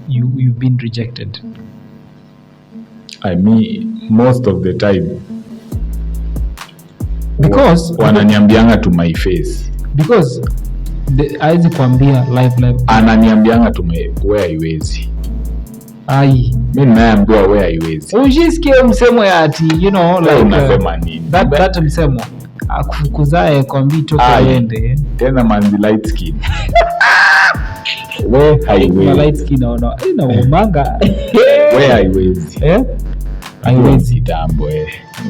you've been rejected? I mean, most of the time. Because wananiambianga to my face. Because haizi kuambia live. Ananiambianga to my where haiwezi. Ai, mimi naambiwa where haiwezi. Unajisikia msemo ya ati like unasema nini? That msemo akufukuzae kwambi toka ende. Tena manzi light skin. Where haiwezi. Light skin ina umanga. Where haiwezi. Haiwezi tambo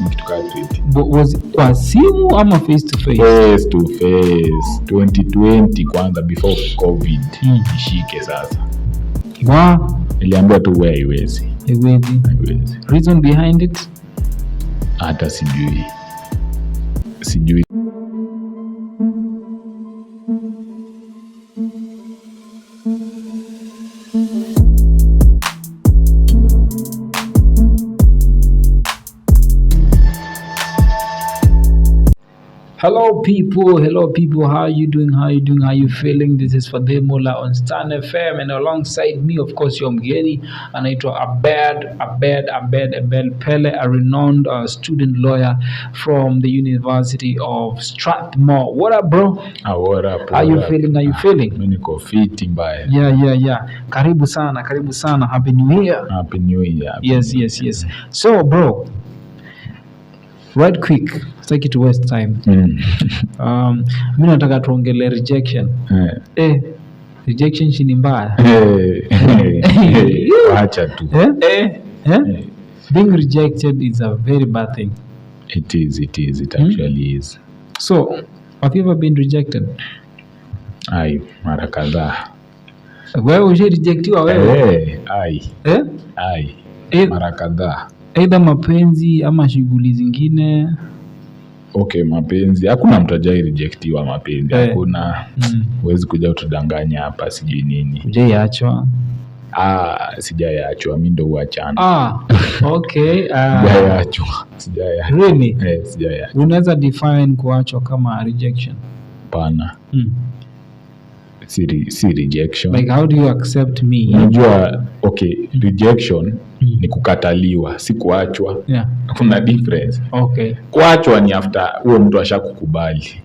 kitu kama hicho. Was kwa simu ama face to face? Face to face. 2020 kwanza before COVID ishike sasa. Niliambiwa tu wewe haiwezi. Haiwezi. Reason behind it? Hata sijui. Hello people, how are you doing? How are you feeling? This is Fademola on Stan FM, and alongside me, of course, your mgeni anaitwa Abel Pele, a renowned student lawyer from the University of Strathmore. What up, bro? What up? How you feeling? Mimi niko fit mbaya. Yeah. Karibu sana. Happy New Year. Happy New Year. Yes. So, bro, right quick, take it to waste time. Mimi nataka tuongele rejection. Rejection ni mbaya. Acha tu. Being rejected is a very bad thing. It is. It actually is. So, have you ever been rejected? Mara kadhaa. Wewe usharijectiwa wewe? Mara kadhaa. Either mapenzi ama shughuli zingine. Okay, mapenzi. Hakuna mtu ajai rejectiwa mapenzi. Hakuna. Huwezi kuja utudanganya hapa sijui nini. Hujaiachwa? Sijaiachwa. Mimi ndo huachana. Okay. Sijaiachwa. Really? Sijaiachwa. Unaweza define kuachwa kama rejection? Pana. Si rejection. Like how do you accept me? Unajua, okay, rejection ni kukataliwa, si kuachwa. Yeah. Kuna difference. Okay. Kuachwa ni after huo mtu ashakukubali.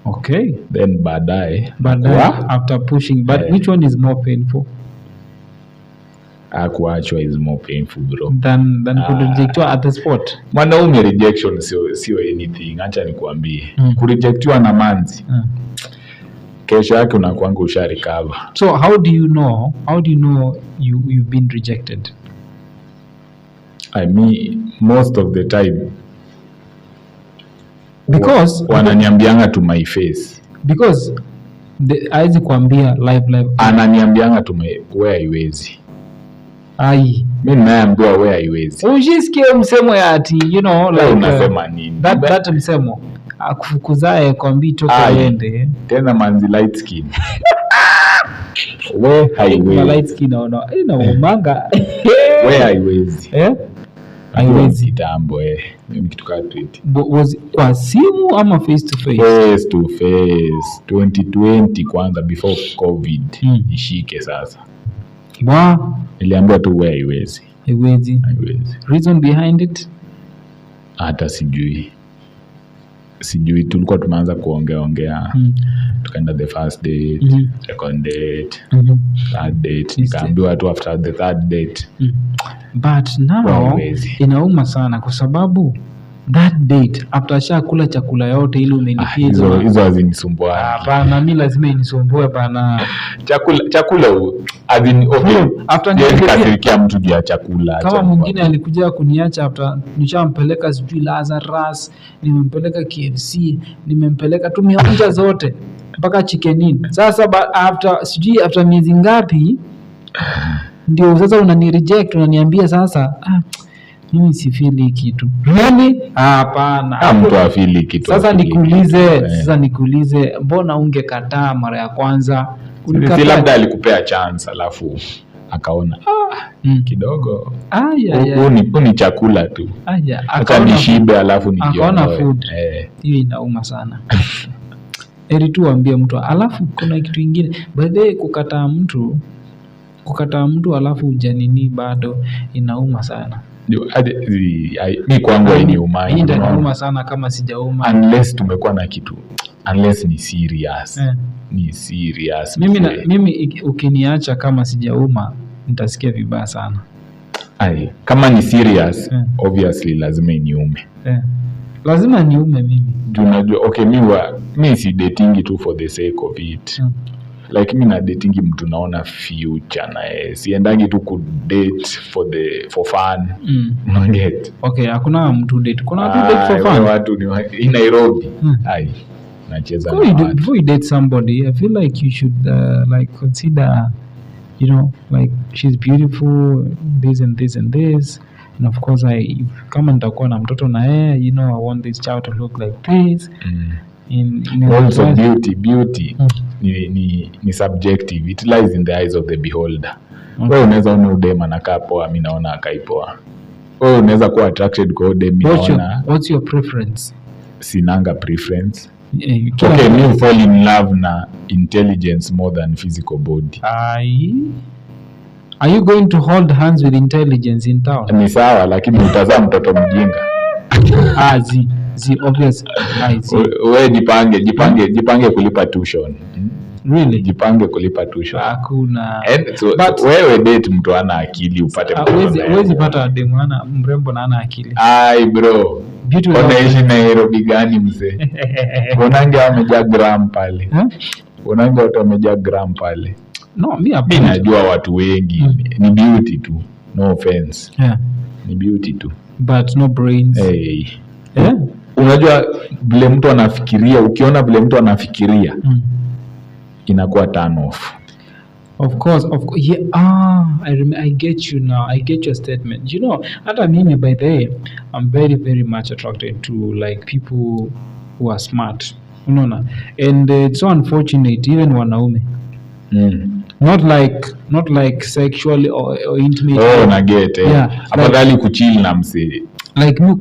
Okay. Then baadaye after pushing, but which one is more painful? Kuachwa is more painful, bro. Than kurejectiwa at the spot. Mwanaume rejection sio anything. Acha nikwambie. Kurejectiwa na manzi. Kesho yake unakuanga usharecover. So how do you know you've been rejected? I mean, most of the time. Because wananiambianga to my face. Because haizi kuambia live. Ananiambianga to my where haiwezi. Mimi naambiwa where haiwezi. Unajisikia msemo ya ati like unasema nini? That msemo akufukuzae kwambi toka ende. Tena manzi light skin. Where haiwezi. Light skin ina umanga. Where haiwezi. Haiwezi tambo mimi kitu kama tweet. Was kwa simu ama face to face? Face to face. 2020 kwanza before COVID ishike sasa. Niliambiwa tu where haiwezi. Haiwezi. Reason behind it? Hata sijui. Tulikuwa tumeanza kuongea. Tukaenda the first date, second date, third date. Nikaambiwa tu after the third date. But now inauma sana kwa sababu that date after shakula chakula yote ile umenipia hizo hazinisumbua. Hapana, mimi lazima inisumbue bana. Chakula okay. After nikasirikia mtu juu ya chakula. Kama mwingine alikuja kuniacha after nishampeleka sijui Lazarus, nimempeleka KFC, nimempeleka tumeonja zote mpaka chicken. Sasa after miezi ngapi ndio sasa unani-reject, unaniambia sasa mimi sifili kitu. Really? Hapana. Mtu afili kitu. Sasa nikuulize, mbona ungekataa mara ya kwanza? Si labda alikupea chance alafu akaona kidogo. Ni chakula tu. Akaona nishibe alafu nijione. Akaona food. Hiyo inauma sana. Eri tu ambie mtu. Alafu kuna kitu ingine. By the way, kukataa mtu alafu ujanini bado inauma sana. Mi kwangu hainiuma. Hii ndio inauma sana kama sijauma. Unless tumekuwa na kitu. Unless ni serious. Ni serious. Mimi ukiniacha kama sijauma nitasikia vibaya sana. Kama ni serious, obviously lazima niume. Lazima niume mimi. Unajua, okay, mi si dating tu for the sake of it. Like mi na dating mtu naona future na siendangi tu ku date for fun. Unaget? Okay, hakuna mtu date. Kuna watu date for fun. Watu ni in Nairobi. Nacheza na watu. Before you date somebody, I feel like you should like consider, you know, like she's beautiful, this and this and this. And of course, kama nitakuwa na mtoto na yeye, you know, I want this child to look like this. Also beauty ni subjective. It lies in the eyes of the beholder. Wewe unaweza ona udema anakaa poa, mimi naona akai poa. Wewe unaweza kuwa attracted kwa udema, naona. What's your preference? Sinanga preference. Okay, me fall in love na intelligence more than physical body. Are you going to hold hands with intelligence in town? Ni sawa, lakini utazaa mtoto mjinga. Obvious. Wewe jipange kulipa tuition. Really? Jipange kulipa tuition. Hakuna. But wewe date mtu ana akili upate mtoto. Huwezi pata demu ana mrembo na ana akili. Bro. Unaishi Nairobi gani mzee? Unange wamejaa gram pale. Unange watu wamejaa gram pale. No, mimi najua watu wengi ni beauty tu. No offense. Ni beauty tu. But no brains. Unajua vile mtu anafikiria, ukiona vile mtu anafikiria inakuwa turn off. Of course. Yeah. I get you now. I get your statement. You know, hata mimi by the way, I'm very very much attracted to like people who are smart. Unaona? And it's so unfortunate even wanaume. Not like sexually or intimate. Na get. Afadhali kuchill na msee. Like me,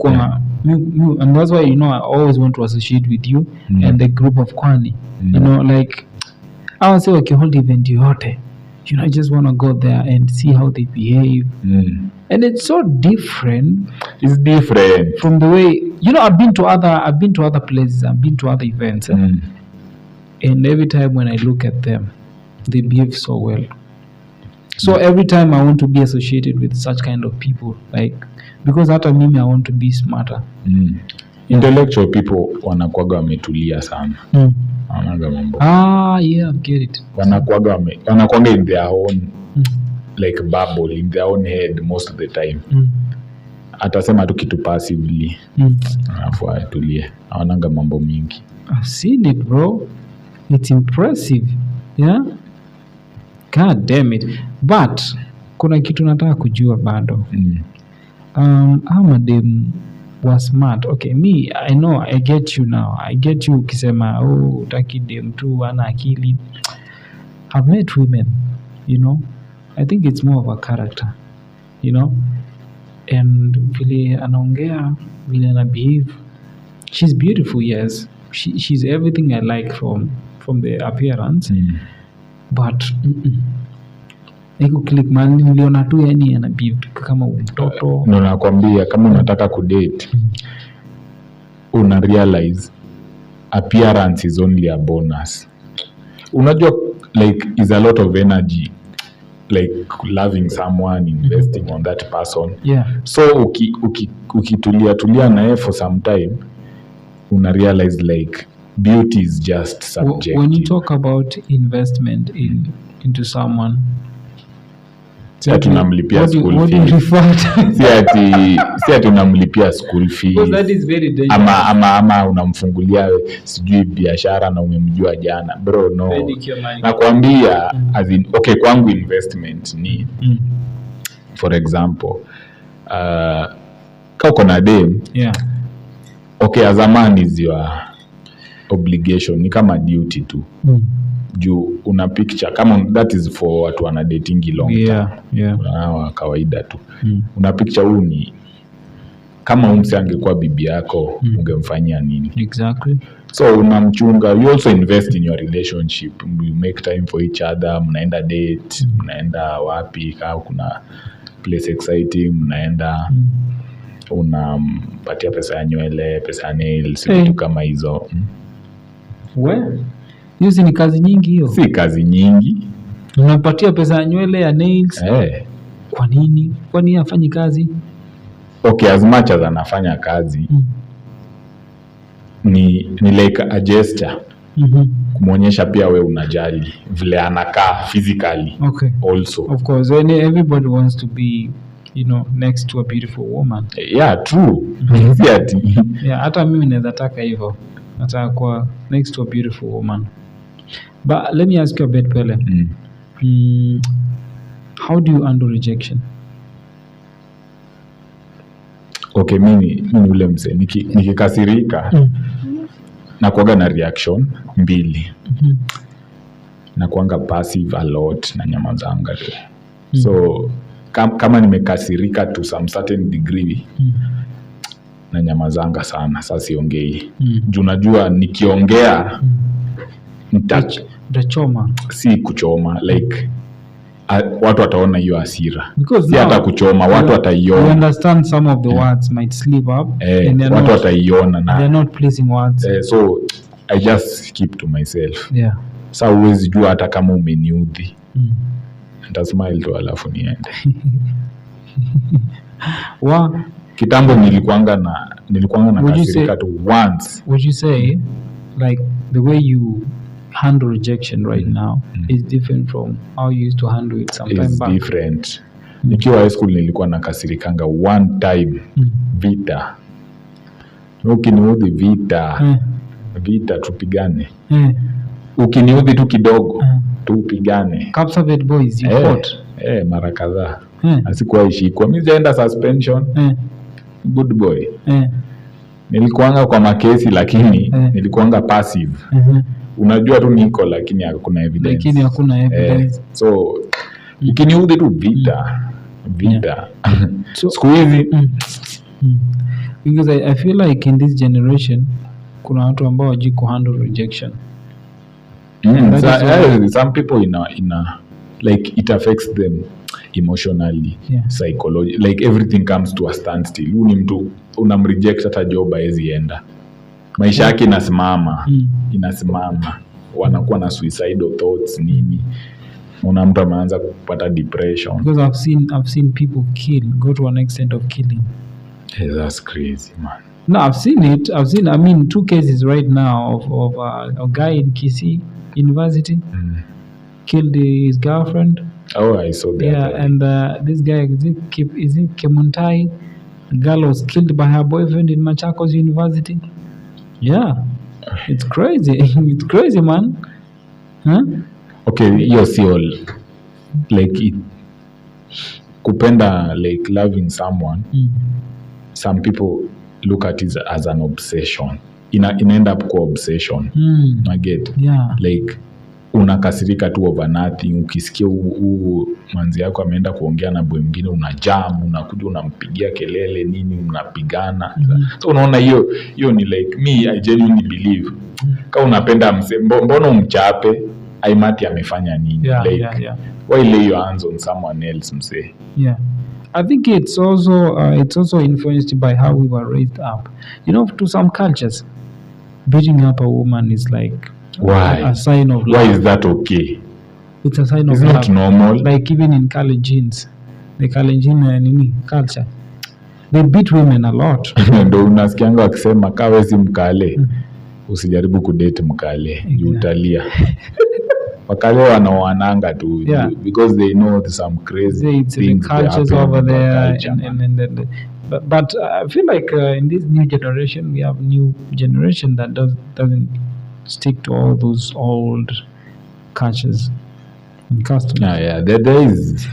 and that's why, you know, I always want to associate with you and the group of Kwani. You know, like I would say, okay, hold event yote. You know, I just want to go there and see how they behave. And it's so different. It's different from the way, you know, I've been to other places, I've been to other events, and every time when I look at them, they behave so well. So every time I want to be associated with such kind of people, like, because hata mimi I want to be smarter. Intellectual people wanakuwaga wametulia sana. Wanaga mambo. Yeah, get it. Wanakuwaga in their own like bubble, in their own head most of the time. Atasema tu kitu passively. Alafu atulie. Hawananga mambo mingi. I've seen it, bro. It's impressive. Yeah? God damn it. But kuna kitu nataka kujua bado. Madem was smart. Okay, me, I know, I get you now. I get you ukisema, utaki dem tu ana akili. I've met women, you know. I think it's more of a character, you know. And vile anaongea, vile ana behave. She's beautiful, yes. She's everything I like from the appearance. But click man, niliona tu yani ana behave kama mtoto. Ndio nakwambia, kama unataka kudate, una realize appearance is only a bonus. Unajua, like, is a lot of energy, like loving someone, investing on that person. So ukitulia naye for some time, una realize like beauty is just subjective. When you talk about investment into someone, si ati unamlipia school fee. Si ati unamlipia school fee. Because that is very dangerous. Ama unamfungulia sijui biashara na umemjua jana. Bro, no. Nakwambia, as in, okay, kwangu investment ni for example, kama uko na dem, okay, as a man is your obligation, ni kama duty tu. Juu una picture kama that is for watu wana dating long term. Unawa kawaida tu. Una picture huu ni kama umse angekuwa bibi yako, ungemfanyia nini? Exactly. So unamchunga, you also invest in your relationship, you make time for each other, mnaenda date, mnaenda wapi, kama kuna place exciting, mnaenda unampatia pesa ya nywele, pesa ya nails, vitu kama hizo. Hizi ni kazi nyingi hiyo. Si kazi nyingi. Unapatia pesa ya nywele, ya nails. Kwa nini? Kwani hafanyi kazi? Okay, as much as anafanya kazi, ni like a gesture. Kumuonyesha pia we unajali vile anakaa physically. Also. Of course, everybody wants to be, next to a beautiful woman. Yeah, true. Yeah, hata mimi naweza taka hivyo. Nataka kuwa next to a beautiful woman. But let me ask you a bit, Pele. How do you handle rejection? Okay, mimi ule mse nikikasirika na kuaga na reaction mbili. Na kuanga passive a lot na nyamazanga tu. So kama nimekasirika to some certain degree na nyamazanga sana, sasa siongei. Juu najua nikiongea Ndachoma. Si kuchoma, like watu wataona hiyo hasira. Si hata kuchoma, watu wataiona. You understand some of the words might slip up and watu wataiona na they're not pleasing words. So I just keep to myself. Yeah. Sasa huwezi jua hata kama umeniudhi. Nitasmile tu alafu niende. Kitambo nilikuanga na kasirika tu once. Would you say like the way you handle rejection right now is different from how you used to handle it some time back? It's different. Nikiwa high school nilikuwa nakasirikanga one time. Vita. Ukiniudhi vita tupigane. Ukiniudhi tu kidogo tupigane. Kapsabet boys, you fought? Mara kadhaa. Asikuwa ishikwa. Mimi sijaenda suspension. Good boy. Nilikuanga kwa makesi lakini nilikuanga passive. Unajua tu niko lakini hakuna evidence. So ukiniudhi tu vita. Siku hizi because I feel like in this generation kuna watu ambao hawajui handle rejection. Some people in like it affects them emotionally, psychology, like everything comes to a standstill. Ni mtu unamreject hata job haezi enda, maisha yake inasimama, wanakuwa na suicidal thoughts nini, una mtu ameanza kupata depression. Because I've seen people go to an extent of killing. Yeah, that's crazy, man. No, I've seen it. I mean, 2 cases right now of a guy in Kisii University killed his girlfriend. Oh, I saw that. Yeah, and this guy, is it Kemuntai? A girl was killed by her boyfriend in Machakos University. Yeah, it's crazy. It's crazy, man. Huh? Okay, you're all like it. Kupenda, like loving someone. Some people look at it as an obsession. End up kuwa obsession. I get. Yeah. Like unakasirika tu over nothing. Ukisikia manzi yako ameenda kuongea na boy mwingine, unajam, unakuja unampigia kelele nini, mnapigana. So unaona hiyo ni like me, I genuinely believe. Kama unapenda mse, mbona umchape? Aimati amefanya nini? Why lay your hands on someone else, mse? Yeah. I think it's also influenced by how we were raised up. To some cultures, beating up a woman is like a sign of love. Why is that okay? It's a sign of love. It's not normal. Like even in Kalenjins, the Kalenjin culture, they beat women a lot. Ndio unasikianga wakisema kawe si mkale, usijaribu kudate mkale, utalia. Wakale wanaoananga tu, because they know some crazy things cultures over there. But I feel like in this new generation, we have new generation that doesn't stick to all those old cultures and customs. There is.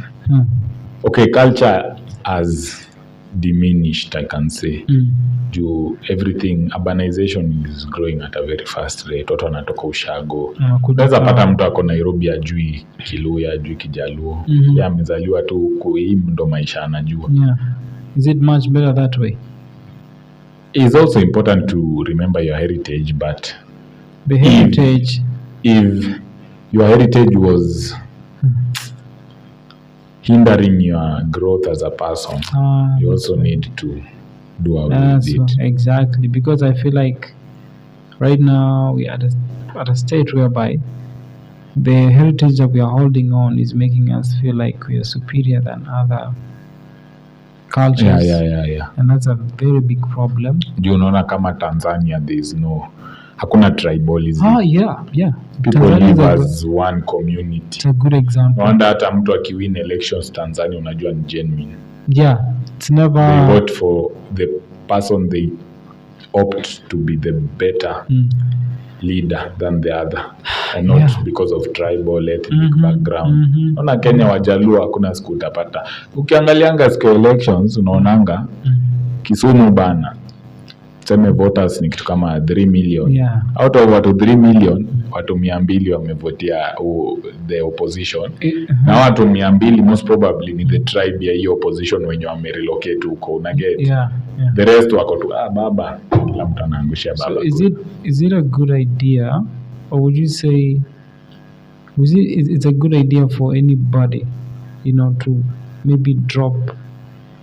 Okay, culture has diminished, I can say. Everything, urbanization is growing at a very fast rate. Watu wanatoka ushago. Unaweza pata mtu ako Nairobi ajui Kiluya, ajui Kijaluo. Yeye amezaliwa tu huku, hii ndo maisha anajua. Is it much better that way? It's also important to remember your heritage, but The heritage. If your heritage was hindering your growth as a person, you also need to do away with it. Exactly, because I feel like right now we are at a state whereby the heritage that we are holding on is making us feel like we are superior than other cultures. Yeah. And that's a very big problem. Do you know kama Tanzania hakuna tribalism. Yeah. People live as one community. It's a good example. Wanda hata mtu akiwin elections Tanzania unajua ni genuine. Yeah, it's never. They vote for the person they opt to be the better leader than the other, and not because of tribal ethnic background. Ona Kenya Wajaluo hakuna siku utapata. Ukiangalianga siku elections unaonanga Kisumu bana, tuseme voters ni kitu kama 3 million. Yeah. Out of watu 3 million, watu 200 wamevotia the opposition. Na watu 200 most probably ni the tribe ya hiyo opposition wenye wamerelocate huko, una get. Yeah. The rest wako tu baba, kila mtu anaangushia baba. So is it a good idea, or would you say it's a good idea for anybody, to maybe drop,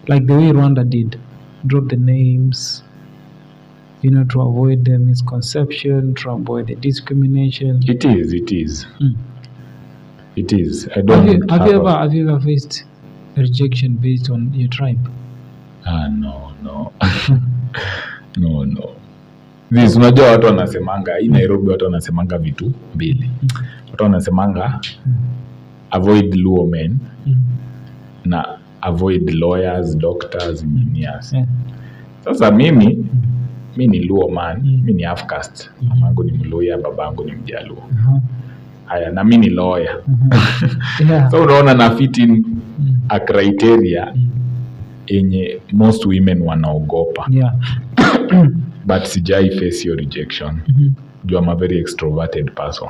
like the way Rwanda did, drop the names, to avoid the misconception, to avoid the discrimination? It is. It is. I don't. Have you ever faced rejection based on your tribe? No. No. This unajua watu wanasemanga hii Nairobi, watu wanasemanga vitu mbili. Watu wanasemanga avoid Luo men na avoid lawyers, doctors, engineers. Sasa mimi ni Luo man, mimi ni half caste. Mamangu ni Mluya, babangu ni Mjaluo. Haya, na mimi ni lawyer. So unaona na fit in a criteria yenye most women wanaogopa. But sijai face your rejection. I'm a very extroverted person.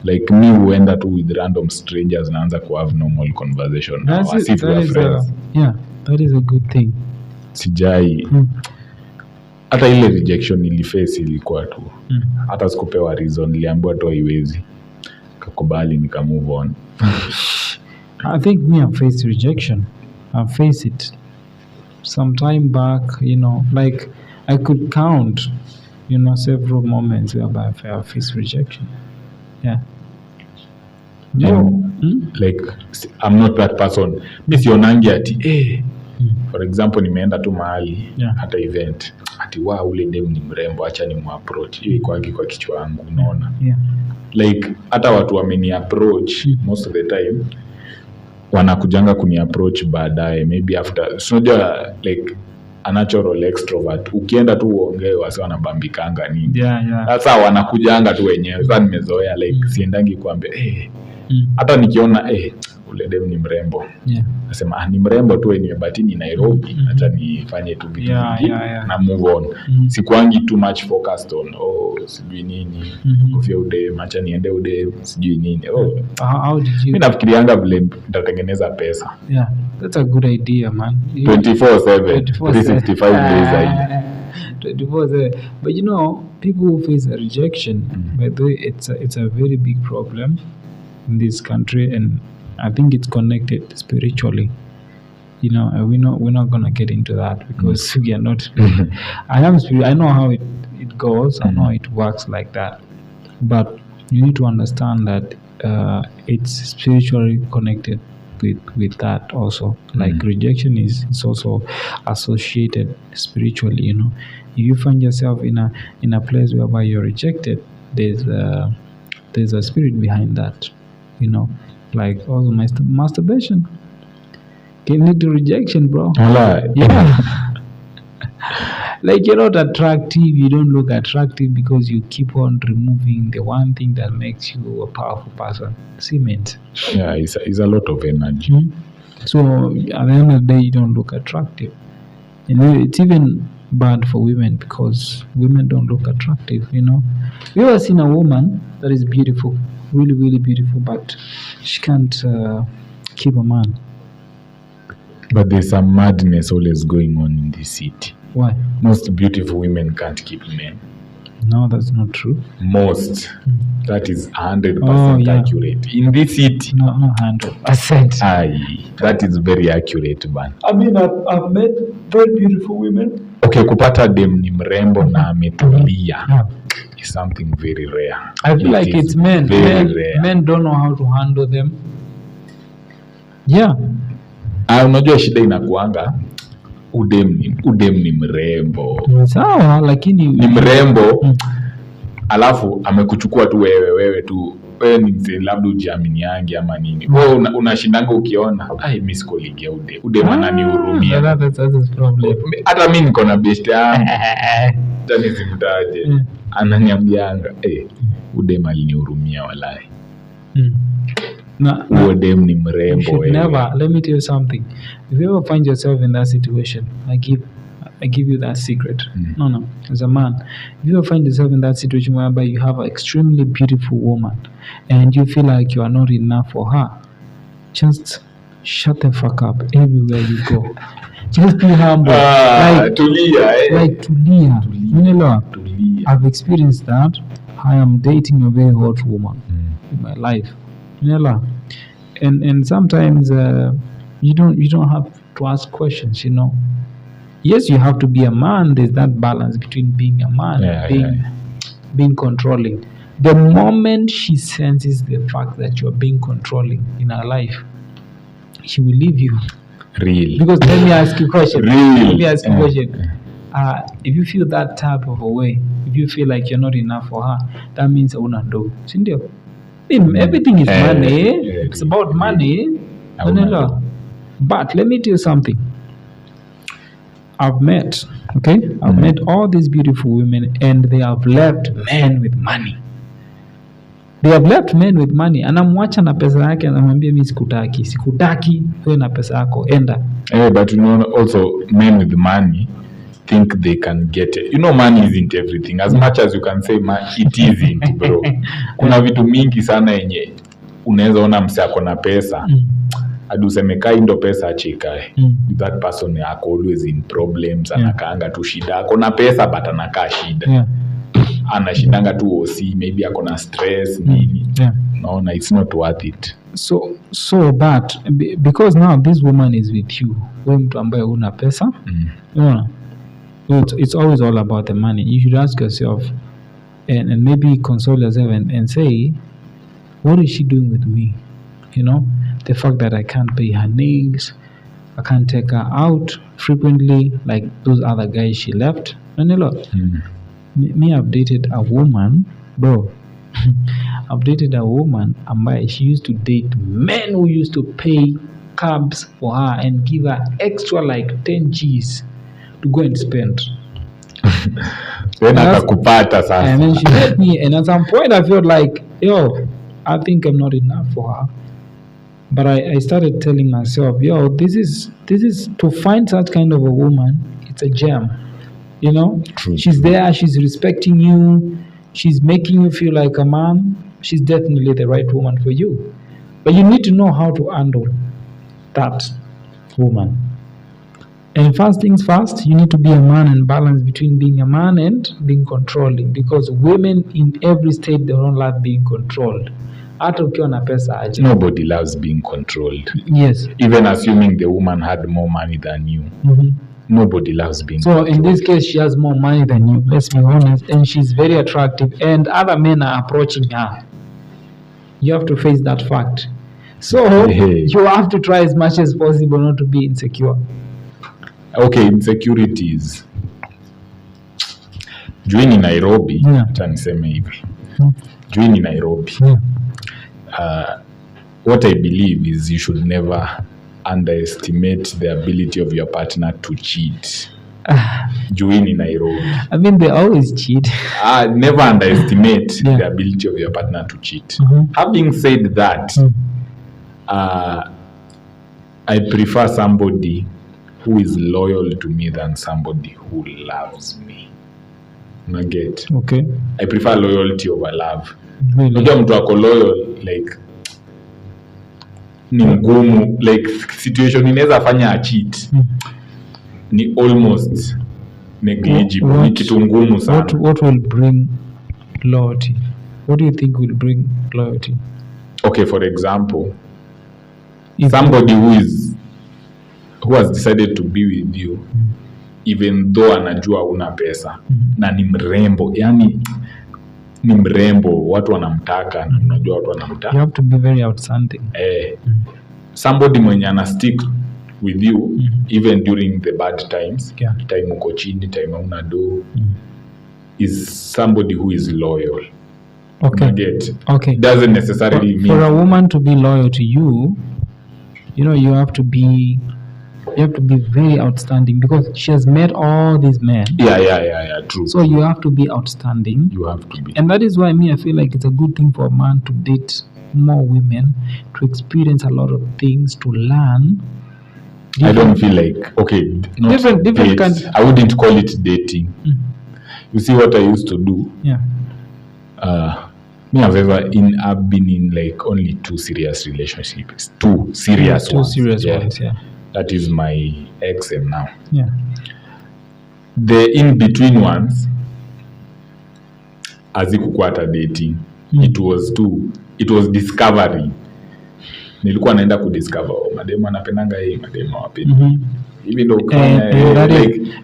Like me, huenda tu with random strangers naanza ku have normal conversation as if we are friends. That is a good thing. Sijai hata ile rejection niliface ilikuwa tu hata sikupewa reason, niliambiwa tu haiwezi, kakubali nika move on. I think me, I faced rejection. I faced it some time back, like I could count, several moments whereby I faced rejection. Like I'm not that person. Mi sionangi ati for example nimeenda tu mahali hata event ati ule dem ni mrembo, acha ni mu-approach. Hiyo iko kwa kichwa yangu, unaona. Like hata watu wameni approach most of the time wanakujanga kuni approach baadaye, maybe after. Unajua like a natural extrovert, ukienda tu uongee wasi wanabambikanga nini. Sasa wanakujanga tu wenyewe. Sasa nimezoea like siendangi kuambia hata nikiona ule dem ni mrembo, nasema ni mrembo tu wenyewe, but ni Nairobi, hata nifanye tu vitu vingi na move on. Sikuangi too much focused on sijui nini, kufia ude macha niende ude sijui nini. How did you? Mimi nafikirianga vile nitatengeneza pesa. That's a good idea, man. 24/7 365 days 24/7. But people who face a rejection, by the way, it's a very big problem in this country, and I think it's connected spiritually. We're not gonna get into that because we are not. I know how it goes. I know it works like that, but you need to understand that it's spiritually connected with that also. Like rejection is also associated spiritually. If you find yourself in a place whereby you're rejected, there's a spirit behind that. Like also masturbation can lead to rejection, bro. Like you're not attractive, you don't look attractive because you keep on removing the one thing that makes you a powerful person. Cement. It's a lot of energy. So at the end of the day, you don't look attractive. It's even bad for women because women don't look attractive. You ever seen a woman that is beautiful, really, really beautiful, but she can't keep a man? But there's some madness always going on in this city. Why? Most beautiful women can't keep men. No, that's not true. Most. That is 100% accurate. In this city. No, 100%. That is very accurate, man. I mean, I've met very beautiful women. Okay, kupata dem ni mrembo na ametulia is something very rare. I feel like it's men. Men don't know how to handle them. Yeah. Unajua shida inakuanga udem ni mrembo. Sawa, lakini ni mrembo alafu amekuchukua tu wewe tu wewe ni mzee labda ujiamini yangi ama nini. Wewe unashindanga ukiona mimi sikoligea udem ananihurumia. That's his problem. Hata mimi niko na best yangu. Tani simtaje. Ananiambianga udem alinihurumia walai. Udem ni mrembo wewe. Never, let me tell you something. If you ever find yourself in that situation, I give you that secret. No. As a man, if you ever find yourself in that situation whereby you have an extremely beautiful woman and you feel like you are not enough for her, just shut the fuck up everywhere you go. Just be humble. Tulia. I've experienced that. I am dating a very hot woman in my life. And sometimes you don't have to ask questions, Yes, you have to be a man. There's that balance between being a man and being controlling. The moment she senses the fact that you're being controlling in her life, she will leave you. Real. Because let me ask you a question. Real. If you feel that type of a way, if you feel like you're not enough for her, that means una do. Sindio? Everything is money. It's about money. But let me tell you something. I've met all these beautiful women and they have left men with money. Anamwacha na pesa yake, anamwambia mimi sikutaki, wewe na pesa yako enda. But also men with money think they can get it. Money isn't everything. As much as you can say it isn't, bro. Kuna vitu mingi sana yenye unaweza ona msako na pesa. Hadi useme kai ndo pesa achikae. That person yako always in problems, anakaanga tu shida. Akona pesa but anakaa shida. Anashindanga tu OC, maybe akona stress nini. No, it's not worth it. So but because now this woman is with you, wewe mtu ambaye una pesa, it's always all about the money. You should ask yourself and maybe console yourself and say, what is she doing with me? The fact that I can't pay her nails, I can't take her out frequently like those other guys she left. Me, I've dated a woman, bro. I've dated a woman and she used to date men who used to pay cabs for her and give her extra like 10 G's to go and spend. And then she met me and at some point I felt like, I think I'm not enough for her. But I started telling myself, this is to find such kind of a woman, it's a gem. True. She's there, she's respecting you, she's making you feel like a man. She's definitely the right woman for you. But you need to know how to handle that woman. And first things first, you need to be a man and balance between being a man and being controlling. Because women in every state, they don't like being controlled. Nobody loves being controlled. Yes. Even assuming the woman had more money than you. Nobody loves being controlled. So in this case, she has more money than you, let's be honest. And she's very attractive. And other men are approaching her. You have to face that fact. So you have to try as much as possible not to be insecure. Okay, insecurities. Juini Nairobi, niseme hivi. Juini Nairobi. What I believe is you should never underestimate the ability of your partner to cheat. Juini Nairobi. I mean, they always cheat. Never underestimate the ability of your partner to cheat. Having said that, I prefer somebody who is loyal to me than somebody who loves me. Get? Okay. I prefer loyalty over love. Really? Mtu ako loyal, like ni ngumu, like situation inaweza fanya a cheat. Ni almost negligible, ni kitu ngumu sana. What will bring loyalty? What do you think will bring loyalty? Okay, for example, somebody who has decided to be with you even though anajua una pesa na ni mrembo, yani ni mrembo, watu wanamtaka na unajua watu wanamtaka. You have to be very outstanding. Somebody mwenye ana stick with you even during the bad times, time uko chini, time una do, is somebody who is loyal. Okay. Okay. Doesn't necessarily mean for a woman to be loyal to you, you have to be very outstanding because she has met all these men. Yeah, true. So you have to be outstanding. You have to be. And that is why I feel like it's a good thing for a man to date more women, to experience a lot of things, to learn. I don't feel like, okay, different kinds. I wouldn't call it dating. You see what I used to do? Yeah. I've been in like only 2 serious relationships. 2 serious ones. 2 serious ones, yeah. That is my ex and now. Yeah. The in-between ones, hazikukuwa hata dating. It was discovery. Nilikuwa naenda kudiscover mademu anapendanga hii, mademu hawapendi. Even though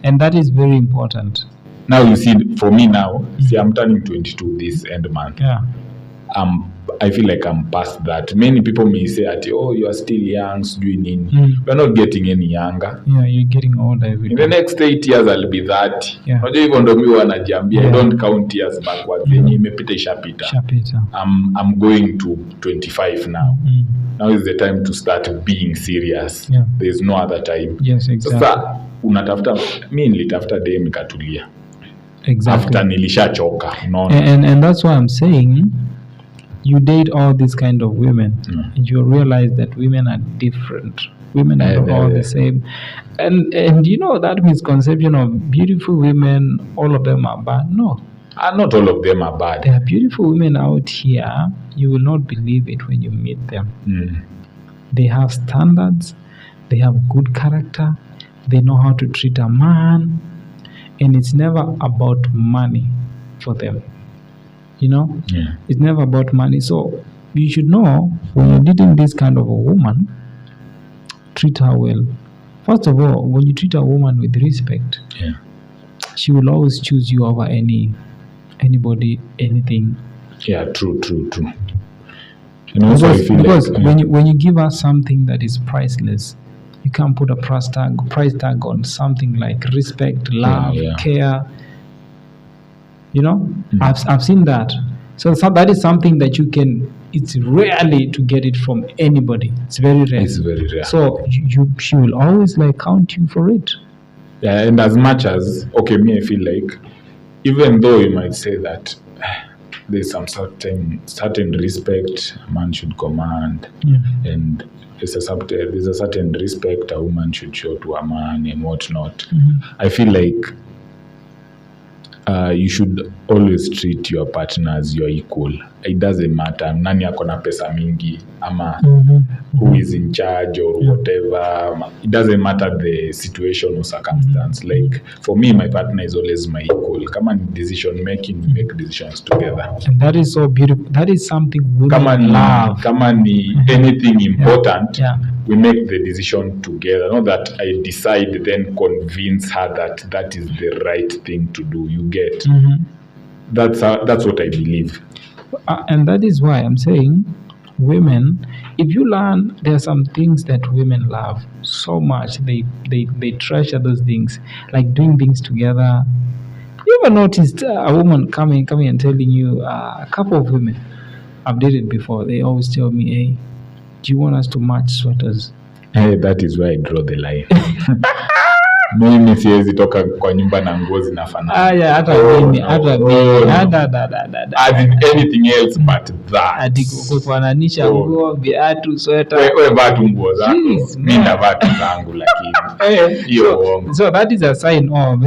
and that is very important. Now you see, for me now, see, I'm turning 22 this end month. Yeah. I feel like I'm past that. Many people may say, "Oh, you are still young, doing nini." We're not getting any younger. Yeah, you're getting older every day. In the next 8 years, I'll be 30. Yeah. Unajua hivyo ndo mimi wanajiambia. I don't count years backwards. Yenye imepita ishapita. I'm going to 25 now. Now is the time to start being serious. Yeah. There's no other time. Yes, exactly. Sasa unatafuta, mimi nilitafuta dem nikatulia. Exactly. After nilishachoka, no. And that's why I'm saying you date all these kind of women and you realize that women are different. Women are not all the same. And that misconception of beautiful women, all of them are bad. No. Not all of them are bad. There are beautiful women out here. You will not believe it when you meet them. They have standards. They have good character. They know how to treat a man. And it's never about money for them. It's never about money. So you should know when you're dating this kind of a woman, treat her well. First of all, when you treat a woman with respect, she will always choose you over anybody, anything. Yeah, true. Because when you give her something that is priceless, you can't put a price tag on something like respect, love, care. I've seen that. So that is something that it's rarely to get it from anybody. It's very rare. It's very rare. So she will always count you for it. Yeah, and as much as, me, I feel like, even though you might say that there's some certain respect a man should command, and there's a certain respect a woman should show to a man and whatnot. I feel like you should always treat your partner as your equal. It doesn't matter nani ako na pesa mingi ama who is in charge or whatever. It doesn't matter the situation or circumstance. Like for me, my partner is always my equal. Come on, decision making, we make decisions together. And that is so beautiful. That is something women love. Come on, anything important, we make the decision together. Not that I decide then convince her that is the right thing to do. You get. That's what I believe. And that is why I'm saying, women, if you learn, there are some things that women love so much. They treasure those things, like doing things together. You ever noticed a woman coming and telling you, a couple of women I've dated before, they always tell me, hey, do you want us to match sweaters? Hey, that is where I draw the line. Mimi siwezi toka kwa nyumba na nguo zinafanana. Hata mimi. Anything else but that. Ati kufananisha nguo, viatu, sweta. Wewe vaa tu nguo zako. Mimi navaa tu zangu lakini. So that is a sign of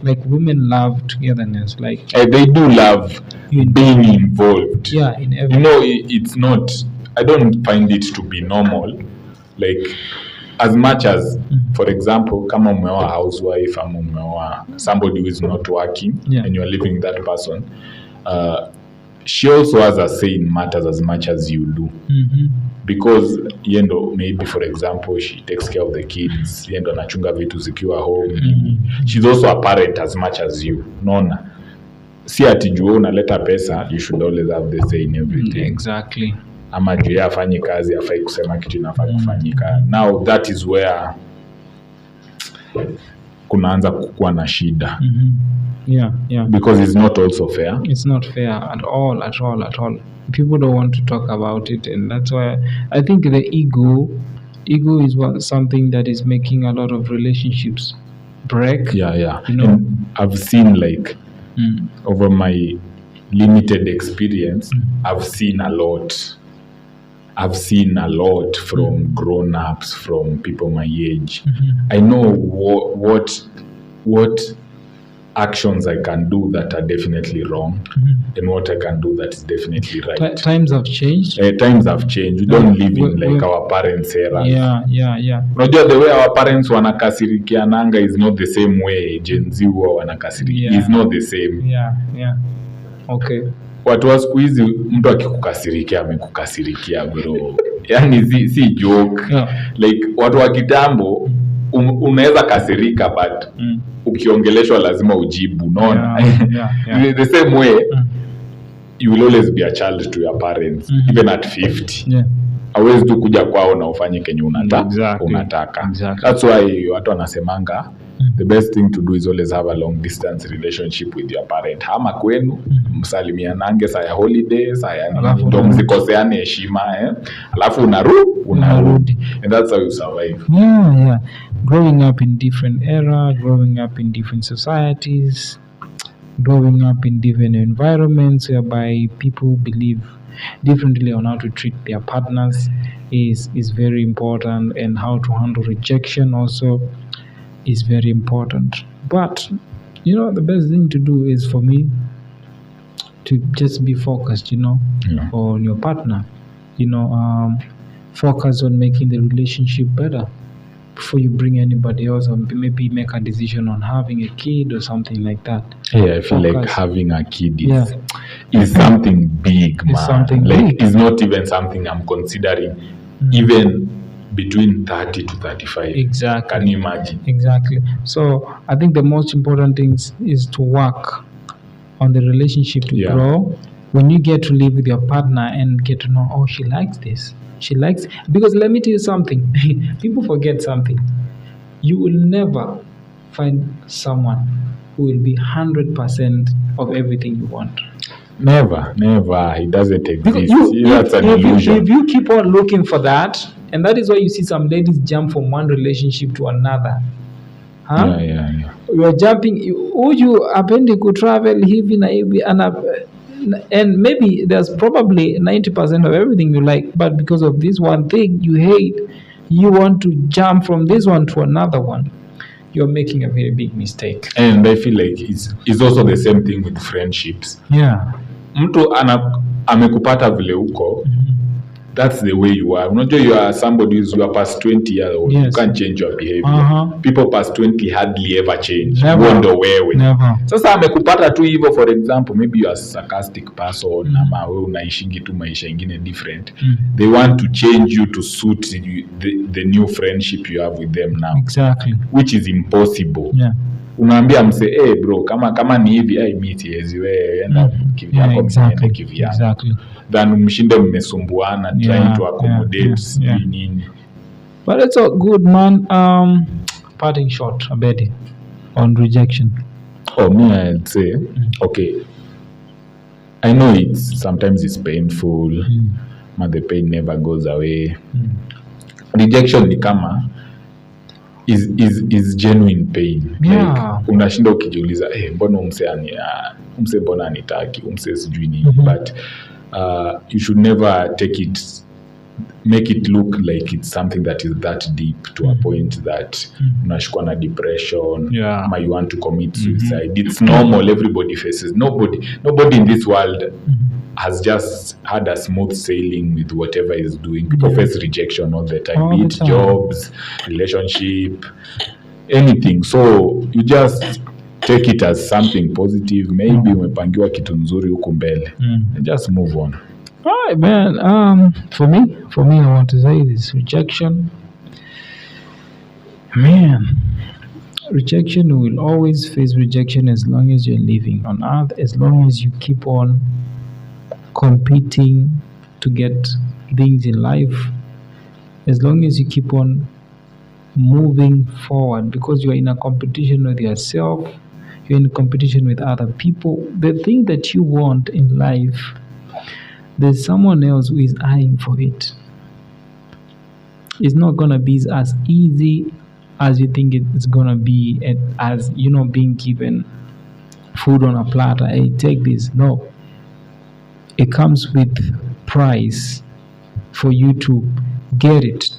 like women love togetherness. Like they do love being involved. Yeah, in everything. It's not, I don't find it to be normal. Like as much as for example kama umeoa housewife ama umeoa somebody who is not working and you are living with that person, she also has a say in matters as much as you do. Because maybe for example she takes care of the kids, anachunga vitu zikiwa home. She's also a parent as much as you. Unaona, si ati juu unaleta pesa you should always have the say in everything. Exactly. Ama juu ya afanye kazi afai kusema kitu inafaa kufanyika. Now that is where kunaanza kukuwa na shida. Yeah. Because it's not also fair. It's not fair at all. People don't want to talk about it, and that's why I think the ego is something that is making a lot of relationships break. Yeah. And I've seen over my limited experience, I've seen a lot. I've seen a lot from grown-ups, from people my age. I know what actions I can do that are definitely wrong and what I can do that is definitely right. Times have changed. Times have changed. We don't live in our parents' era. Yeah. Unajua the way our parents wanakasirikiananga is not the same way Gen Z huwa wanakasirikia. It's not the same. Yeah. Okay. Watu wa siku hizi mtu akikukasirikia amekukasirikia bro. Yani si joke. Like watu wa kitambo unaweza kasirika but ukiongeleshwa lazima ujibu, unaona? The same way you will always be a child to your parents even at 50. Hawezi tu kuja kwao na ufanye kenye unataka. Exactly. That's why watu wanasemanga the best thing to do is always have a long distance relationship with your parent. Hama kwenu msalimianange saa ya holiday, saa ya ndio msikoseane heshima alafu unarudi. And that's how you survive. Yeah. Growing up in different era, growing up in different societies, growing up in different environments whereby people believe differently on how to treat their partners is very important, and how to handle rejection also is very important. But the best thing to do is for me to just be focused on your partner, focus on making the relationship better before you bring anybody else, or maybe make a decision on having a kid or something like that. I feel like having a kid is something big, man. It's something big. It's not even something I'm considering even between 30 to 35. Exactly. Can you imagine? Exactly. So I think the most important thing is to work on the relationship to grow. When you get to live with your partner and get to know, she likes this. She likes, because let me tell you something. People forget something. You will never find someone who will be 100% of everything you want. Never. It doesn't exist. That's an illusion. If you keep on looking for that, and that is why you see some ladies jump from one relationship to another. Yeah. You are jumping. You happen to travel hivi na hivi, and maybe there's probably 90% of everything you like, but because of this one thing you hate, you want to jump from this one to another one. You're making a very big mistake. And I feel like it's also the same thing with friendships. Yeah. Mtu amekupata vile uko, that's the way you are. Unajua you are somebody who are past 20 years old. You can't change your behavior. People past 20 hardly ever change. Never. Sasa amekupata tu hivyo, for example, maybe you are a sarcastic person, ama wewe unaishingi tu maisha ingine different. They want to change you to suit the new friendship you have with them now. Exactly. Which is impossible. Yeah. Unaambia mse, bro, kama ni hivi, mimi siwezi, wewe enda kivyako, mimi kivyako. Exactly. Then mshinde mmesumbuana trying to accommodate nini. But it's all good, man. Parting shot, Abedi, on rejection. Me, I'd say, okay, I know sometimes it's painful, but the pain never goes away. Rejection ni kama is genuine pain. Yeah. Like, unashinda ukijiuliza, mbona umse mbona anitaki, umse sijui nini. But you should never make it look like it's something that is that deep to a point that unashikwa na depression, or you want to commit suicide. It's normal. Everybody faces. Nobody in this world has just had a smooth sailing with whatever he's doing. People face rejection all the time, All be the it time. jobs, relationship, anything. So you just take it as something positive. Maybe umepangiwa kitu nzuri huku mbele. And just move on. All right, man. For me, I want to say this: rejection. Man, rejection, you will always face rejection as long as you're living on earth, as long as you keep on competing to get things in life, as long as you keep on moving forward, because you're in a competition with yourself, you're in a competition with other people. The thing that you want in life, there's someone else who is eyeing for it. It's not gonna be as easy as you think it's gonna be, as being given food on a platter. Hey, take this. No, it comes with price for you to get it,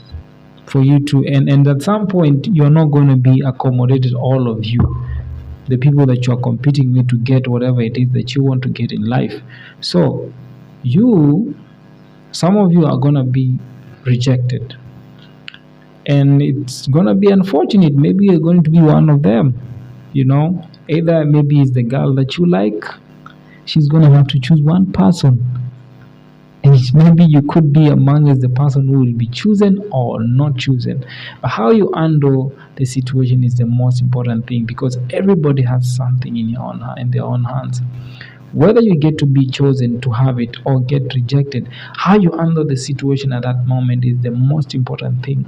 for you to, and at some point you're not going to be accommodated, all of you, the people that you're competing with, to get whatever it is that you want to get in life. So some of you are going to be rejected, and it's going to be unfortunate. Maybe you're going to be one of them. Either maybe it's the girl that you like, she's going to have to choose one person, and maybe you could be among the person who will be chosen or not chosen. But how you handle the situation is the most important thing, because everybody has something in their own hands. Whether you get to be chosen to have it or get rejected, how you handle the situation at that moment is the most important thing.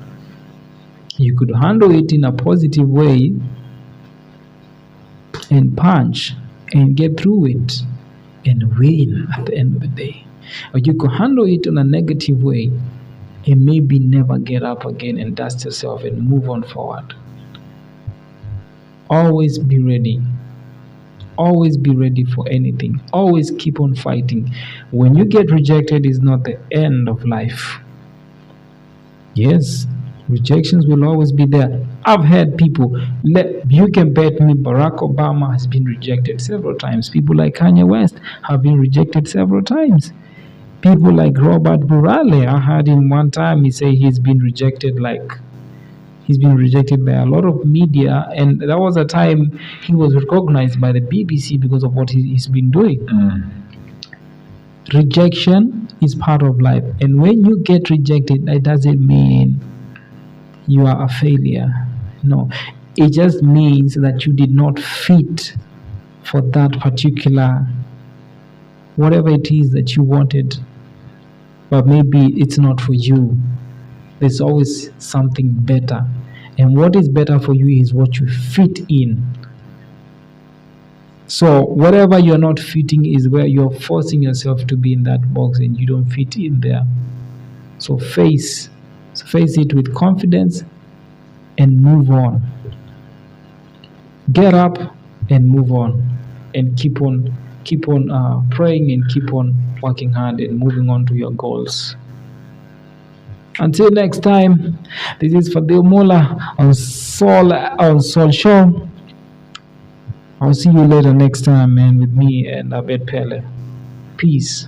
You could handle it in a positive way and punch and get through it and win at the end of the day. Or you could handle it in a negative way and maybe never get up again and dust yourself and move on forward. Always be ready. Always be ready for anything. Always keep on fighting. When you get rejected, it's not the end of life. Yes, rejections will always be there. I've had people, you can bet me, Barack Obama has been rejected several times. People like Kanye West have been rejected several times. People like Robert Burale, I heard him one time, he said he's been rejected by a lot of media, and that was a time he was recognized by the BBC because of what he's been doing. Rejection is part of life, and when you get rejected, that doesn't mean you are a failure. No, it just means that you did not fit for that particular, whatever it is that you wanted, but maybe it's not for you. There's always something better, and what is better for you is what you fit in. So whatever you're not fitting is where you're forcing yourself to be in that box and you don't fit in there. So face it with confidence and move on. Get up and move on, and keep on praying and keep on working hard and moving on to your goals. Until next time, this is Fadil Mola on Soul Show. I'll see you later next time, man, with me and Abed Pele. Peace.